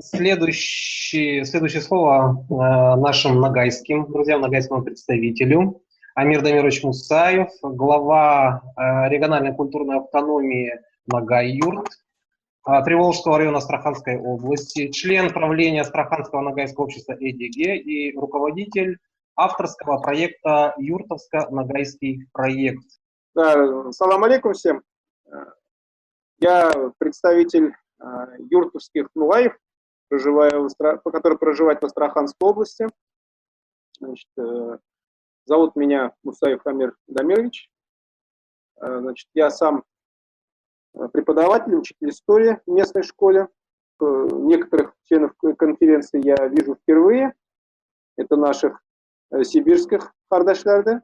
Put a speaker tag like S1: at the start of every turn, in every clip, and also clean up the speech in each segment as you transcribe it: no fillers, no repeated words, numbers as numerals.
S1: Следующее слово нашим нагайским друзьям, нагайскому представителю. Амир Дамирович Мусаев, глава региональной культурной автономии Нагай-Юрт Приволжского района Астраханской области, член правления Астраханского нагайского общества ЭДГ и руководитель авторского проекта «Юртовско-Нагайский проект».
S2: Да, салам алейкум всем. Я представитель юртовских нулаев, который проживает в Астраханской области. Значит, зовут меня Мусаев Амир Дамирович. Значит, я сам преподаватель, учитель истории в местной школе. Некоторых членов конференции я вижу впервые. Это наших сибирских хардашлярды.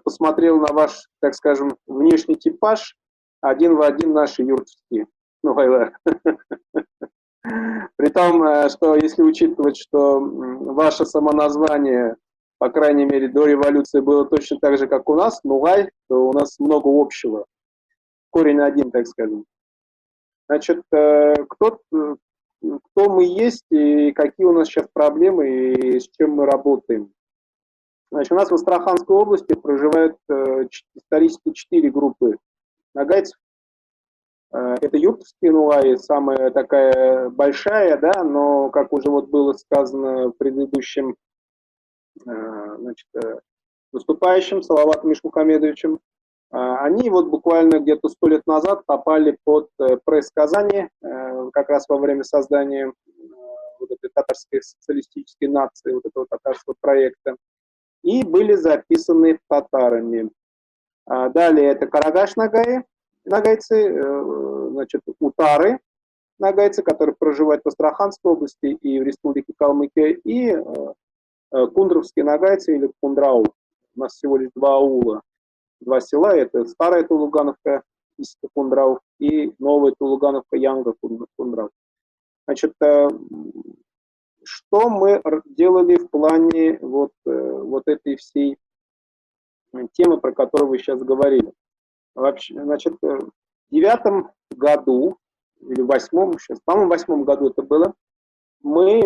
S2: Посмотрел на ваш, так скажем, внешний типаж, один в один наши юртовские нулайлар. При том, что если учитывать, что ваше самоназвание, по крайней мере, до революции было точно так же, как у нас, нулай, то у нас много общего. Корень один, так скажем. Значит, кто мы есть и какие у нас сейчас проблемы и с чем мы работаем. Значит, у нас в Астраханской области проживают исторически 4 группы нагайцев. Это юртовские нулаи, самая такая большая, да, но, как уже вот было сказано предыдущим значит, выступающим, Салаватом Ишмухамедовичем, они вот буквально где-то 100 лет назад попали под пресс Казани, как раз во время создания вот этой татарской социалистической нации, вот этого татарского проекта, и были записаны татарами. Далее это Карагаш-Нагаи, нагайцы, значит, утары, нагайцы, которые проживают в Астраханской области и в республике Калмыкия, и кундровские нагайцы или кундрау. У нас всего лишь 2 аула, 2 села, это старая Тулугановка, Кундрау, и новая Тулугановка, Янга, Кундрау. Значит, что мы делали в плане вот этой всей темы, про которую вы сейчас говорили? Вообще, значит, в 9-м году, или в 8-м, сейчас, по-моему, в 8-м году это было, мы,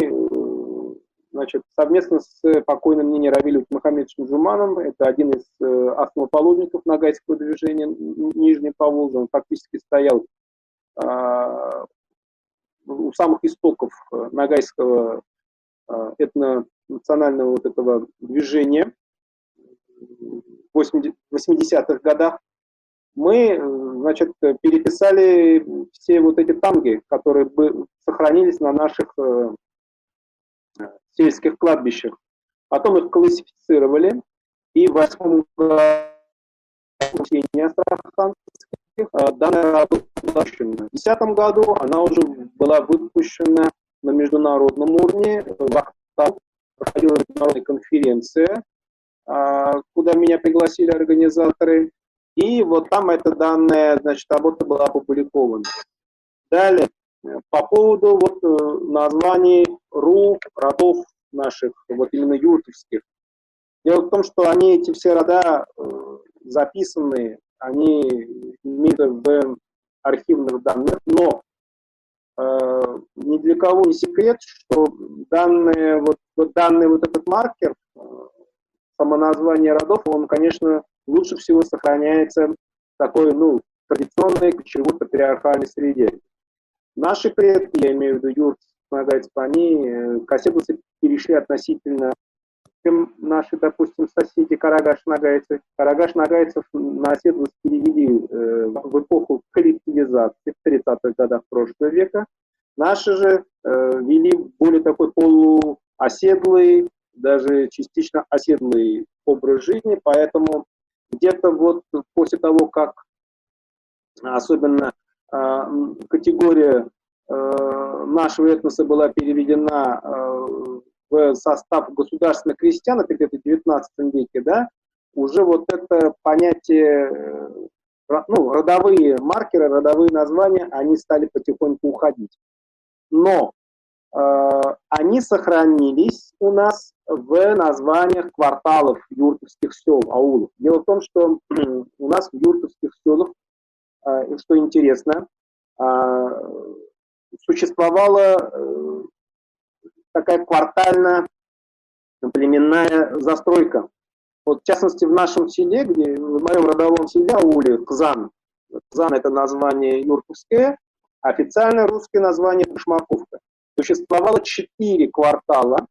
S2: значит, совместно с покойным Нине Равилем Мухаммедовичем Жуманом, это один из основоположников нагайского движения Нижний Поволжье, он фактически стоял у самых истоков нагайского этнонационального вот этого движения в 80-х годах. Мы, значит, переписали все вот эти танги, которые сохранились на наших сельских кладбищах. Потом их классифицировали, и в 8-м году данная работа была выпущена. В 2010 году она уже была выпущена на международном уровне. В Ахтау проходила международная конференция, куда меня пригласили организаторы. И вот там эта данная, значит, работа была опубликована. Далее, по поводу вот названий родов наших, вот именно юртовских. Дело в том, что они, эти все рода записаны, они имеются в архивных данных, но ни для кого не секрет, что данный вот этот маркер, самоназвание родов, он, конечно, лучше всего сохраняется в такой, ну, традиционной, ключевой патриархальной среде. Наши предки, я имею в виду юртовских нагайцев, они к оседлости перешли относительно, чем наши, допустим, соседи Карагаш-нагайцы. Карагаш-нагайцев на оседлость перевели в эпоху коллективизации в 30-х годах прошлого века. Наши же вели более такой полуоседлый, даже частично оседлый образ жизни, поэтому где-то вот после того, как особенно категория нашего этноса была переведена в состав государственных крестьян, это где-то в 19 веке, да, уже вот это понятие, ну, родовые маркеры, родовые названия, они стали потихоньку уходить. Но они сохранились у нас в названиях кварталов юртовских сел, аулов. Дело в том, что у нас в юртовских селах, что интересно, существовала такая квартально-племенная застройка. Вот, в частности, в нашем селе, в моем родовом селе, ауле, Кзан. Кзан – это название юртовское, официальное русское название Тушмаковка. Существовало 4 квартала,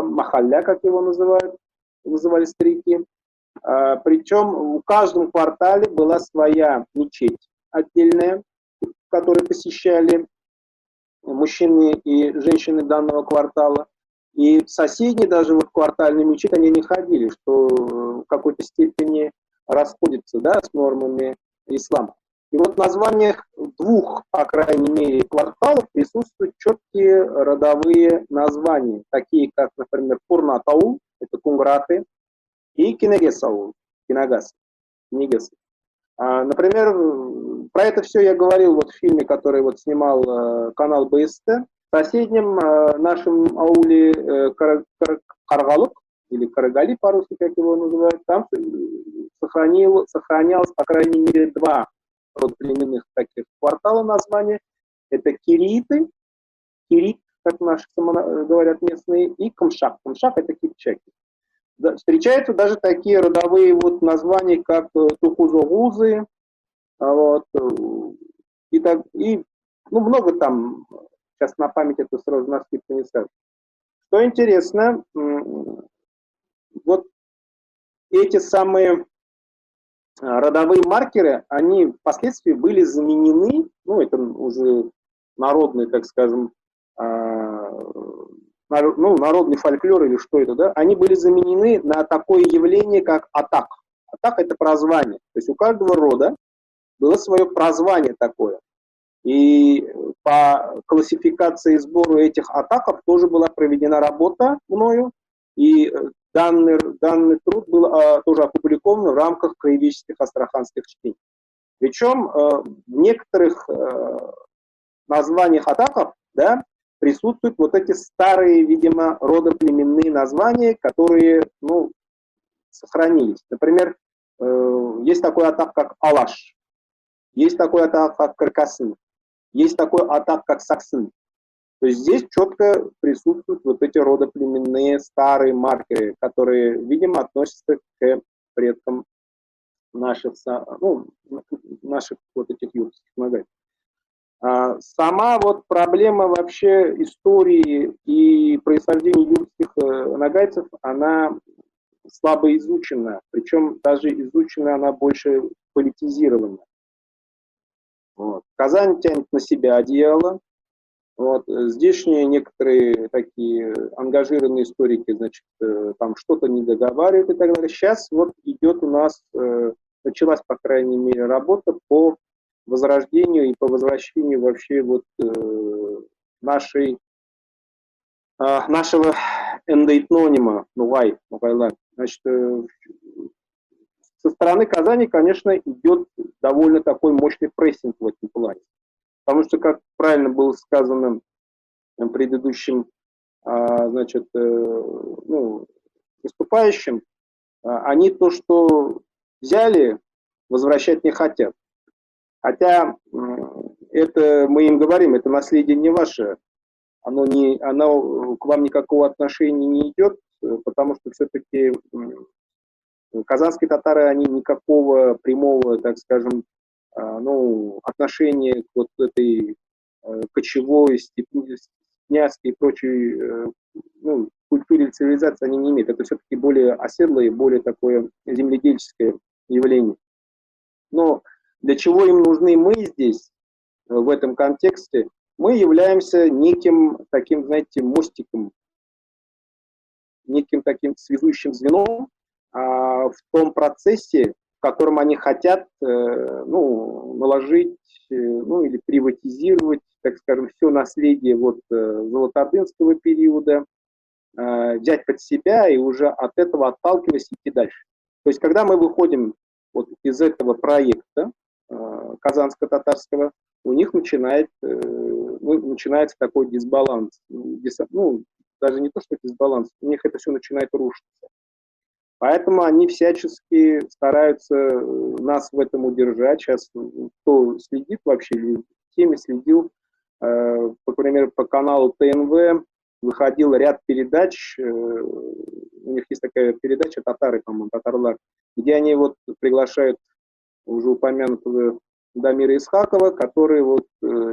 S2: махалля, как его называли старики. Причем в каждом квартале была своя мечеть отдельная, которую посещали мужчины и женщины данного квартала. И соседние даже вот квартальные мечети, они не ходили, что в какой-то степени расходится, да, с нормами ислама. И вот в названиях 2, по крайней мере, кварталов присутствуют четкие родовые названия, такие как, например, Пурнатаул, это Кунграты, и Кинегесаул, Кинагас, Кинегес. Например, про это все я говорил вот в фильме, который вот снимал канал БСТ. В соседнем нашем ауле Каргалук, или Карагали по-русски, как его называют, там сохранялось, по крайней мере, 2 родоплеменных таких квартала названия. Это Кирит, как наши говорят местные, и Камшак. Камшак – это кипчаки. Встречаются даже такие родовые вот названия, как Тухузогузы, вот, и много там, сейчас на память это сразу на скидку не скажу. Что интересно, вот эти самые родовые маркеры, они впоследствии были заменены, это уже народный, так скажем, народный фольклор или что это, да, они были заменены на такое явление, как атак. Атак – это прозвание. То есть у каждого рода было свое прозвание такое. И по классификации и сбору этих атаков тоже была проведена работа мною, и данный труд был тоже опубликован в рамках краеведческих астраханских чтений. Причем в некоторых названиях атаков, да, присутствуют вот эти старые, видимо, родоплеменные названия, которые, сохранились. Например, есть такой атак, как Алаш, есть такой атак, как Каркасын, есть такой атак, как Саксын. То есть здесь четко присутствуют вот эти родоплеменные старые маркеры, которые, видимо, относятся к предкам наших вот этих юртских нагайцев. Сама вот проблема вообще истории и происхождения юртских нагайцев, она слабо изучена, причем даже изучена она больше политизирована. Вот. Казань тянет на себя одеяло. Вот. Здешние некоторые такие ангажированные историки, значит, там что-то не договаривают и так далее. Сейчас вот идет у нас, началась, по крайней мере, работа по возрождению и по возвращению вообще вот нашего эндоэтнонима Нугайлак. Значит, со стороны Казани, конечно, идет довольно такой мощный прессинг в этом плане. Потому что, как правильно было сказано предыдущим, значит, выступающим, они то, что взяли, возвращать не хотят. Хотя это мы им говорим, это наследие не ваше, оно к вам никакого отношения не идет, потому что все-таки казанские татары, они никакого прямого, так скажем, отношения к вот этой кочевой, степняцкой и прочей культуре или цивилизации они не имеют. Это все-таки более оседлое, более такое земледельческое явление. Но для чего им нужны мы здесь, в этом контексте? Мы являемся неким таким, знаете, мостиком, неким таким связующим звеном в том процессе, в котором они хотят наложить или приватизировать, так скажем, все наследие вот золотоордынского периода, взять под себя и уже от этого отталкиваясь идти дальше. То есть, когда мы выходим вот из этого проекта казанско-татарского, у них начинается такой дисбаланс. Даже не то, что дисбаланс, у них это все начинает рушиться. Поэтому они всячески стараются нас в этом удержать. Сейчас кто следит вообще, в теме следил, Например, по каналу ТНВ выходил ряд передач, у них есть такая передача «Татары», по-моему, «Татарлар», где они вот приглашают уже упомянутого Дамира Исхакова, который вот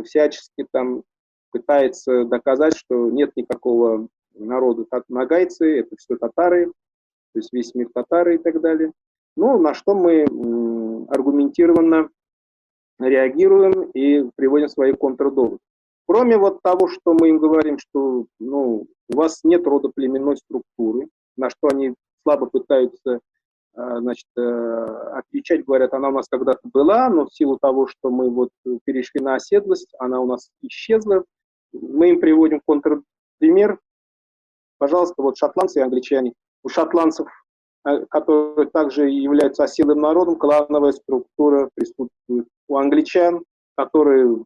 S2: всячески там пытается доказать, что нет никакого народа нагайцы, это все татары, то есть весь мир татары и так далее. Ну, на что мы аргументированно реагируем и приводим свои контрдоводы. Кроме вот того, что мы им говорим, что ну, у вас нет родоплеменной структуры, на что они слабо пытаются значит, отвечать, говорят, она у нас когда-то была, но в силу того, что мы вот перешли на оседлость, она у нас исчезла. Мы им приводим контрпример. Пожалуйста, вот шотландцы и англичане. У шотландцев, которые также являются оседлым народом, клановая структура присутствует. У англичан, которые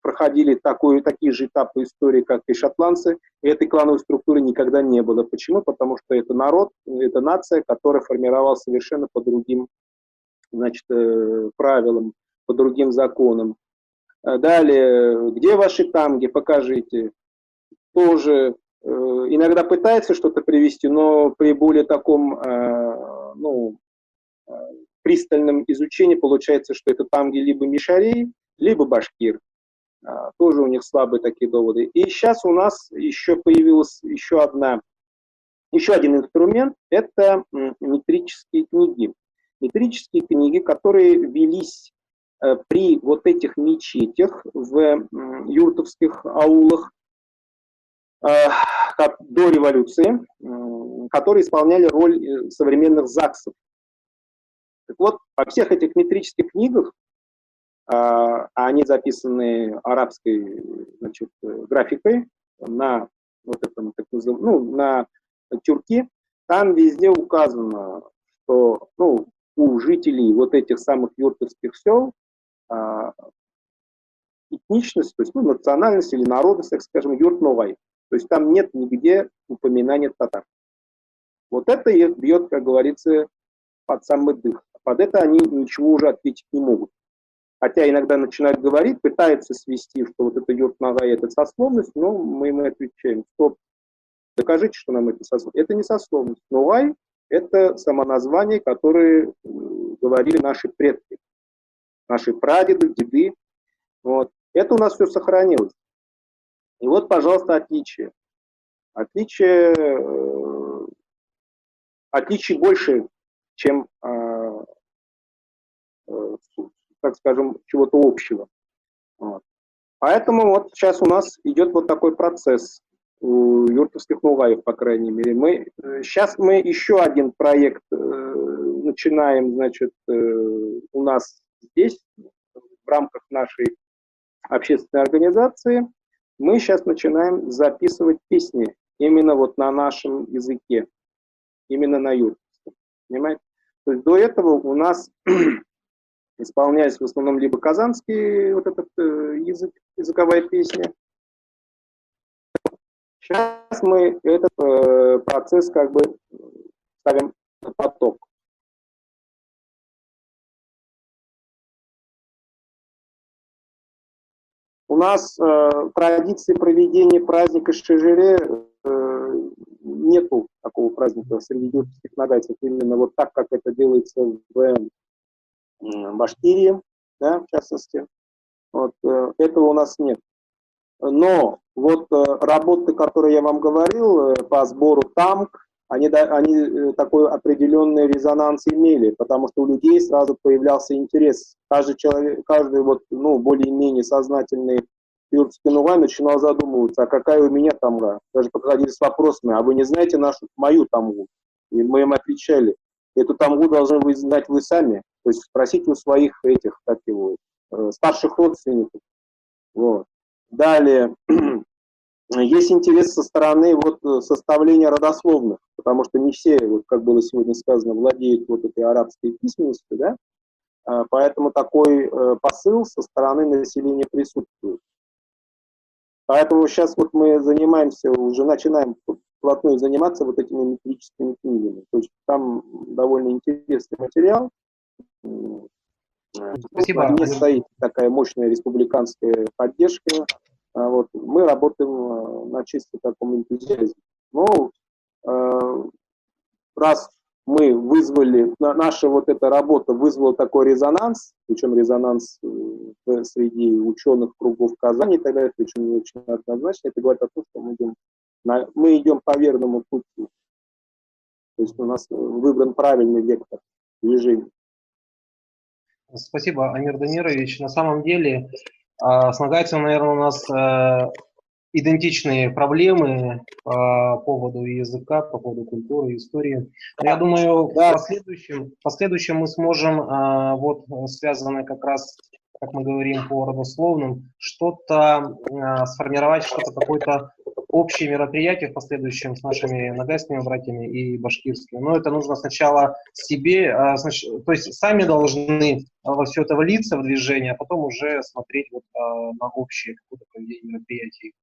S2: проходили такие же этапы истории, как и шотландцы, и этой клановой структуры никогда не было. Почему? Потому что это народ, это нация, которая формировалась совершенно по другим, значит, правилам, по другим законам. Далее, где ваши тамги, покажите. Тоже иногда пытается что-то привести, но при более таком пристальном изучении получается, что это тамги либо мишарей, либо башкир. Тоже у них слабые такие доводы. И сейчас у нас еще появился еще один инструмент, это метрические книги. Метрические книги, которые велись при вот этих мечетях в юртовских аулах до революции, которые исполняли роль современных ЗАГСов. Так вот, во всех этих метрических книгах, они записаны арабской, значит, графикой на вот этом, так называемом, на тюрке, там везде указано, что у жителей вот этих самых юртовских сел этничность, то есть национальность или народность, так скажем, юрт-новай. То есть там нет нигде упоминания татар. Вот это их бьет, как говорится, под самый дых. Под это они ничего уже ответить не могут. Хотя иногда начинают говорить, пытаются свести, что вот это юрт-новай, это сословность, но мы им отвечаем: стоп, докажите, что нам это сословность. Это не сословность. Новай – это самоназвание, которое говорили наши предки, наши прадеды, деды. Вот. Это у нас все сохранилось. И вот, пожалуйста, отличие. Отличий больше, чем, так скажем, чего-то общего. Вот. Поэтому вот сейчас у нас идет вот такой процесс у юртовских нугаев, по крайней мере. Сейчас мы еще один проект начинаем, значит, у нас здесь, в рамках нашей общественной организации. Мы сейчас начинаем записывать песни именно вот на нашем языке, именно на юртовском. Понимаете? То есть до этого у нас исполнялись в основном либо казанский вот этот языковая песня. Сейчас мы этот процесс как бы ставим на поток. У нас традиции проведения праздника Шежере нету такого праздника среди юртовских нагайцев именно вот так, как это делается в Башкирии, да, в частности. Вот, этого у нас нет. Но вот работы, которые я вам говорил по сбору тамг, они такой определенный резонанс имели, потому что у людей сразу появлялся интерес. Каждый вот, более-менее сознательный юртовский нугай начинал задумываться, а какая у меня тамга. Даже подходили с вопросами: а вы не знаете мою тамгу? И мы им отвечали: эту тамгу должны вы знать вы сами. То есть спросите у своих этих, старших родственников. Вот. Далее, есть интерес со стороны составления родословных, потому что не все, как было сегодня сказано, владеют вот этой арабской письменностью, да? Поэтому такой посыл со стороны населения присутствует. Поэтому сейчас мы занимаемся, уже начинаем вплотную заниматься вот этими метрическими книгами. То есть там довольно интересный материал.
S1: Спасибо.
S2: Не стоит такая мощная республиканская поддержка. Вот, мы работаем на чисто таком энтузиазме. Но раз мы вызвали, наша вот эта работа вызвала такой резонанс, причем резонанс среди ученых кругов Казани и так далее, причем не очень однозначно, это говорит о том, что мы идем по верному пути. То есть у нас выбран правильный вектор движения.
S1: Спасибо, Амир Дамирович. На самом деле с нагайцем, наверное, у нас идентичные проблемы по поводу языка, по поводу культуры, истории. Но я думаю, в последующем мы сможем, вот связанное как раз, как мы говорим по родословным, что-то сформировать, что-то какое-то общее мероприятие в последующем с нашими нагайскими братьями и башкирскими. Но это нужно сначала себе, то есть сами должны во все это влиться в движение, а потом уже смотреть вот на общее какое-то проведение мероприятий.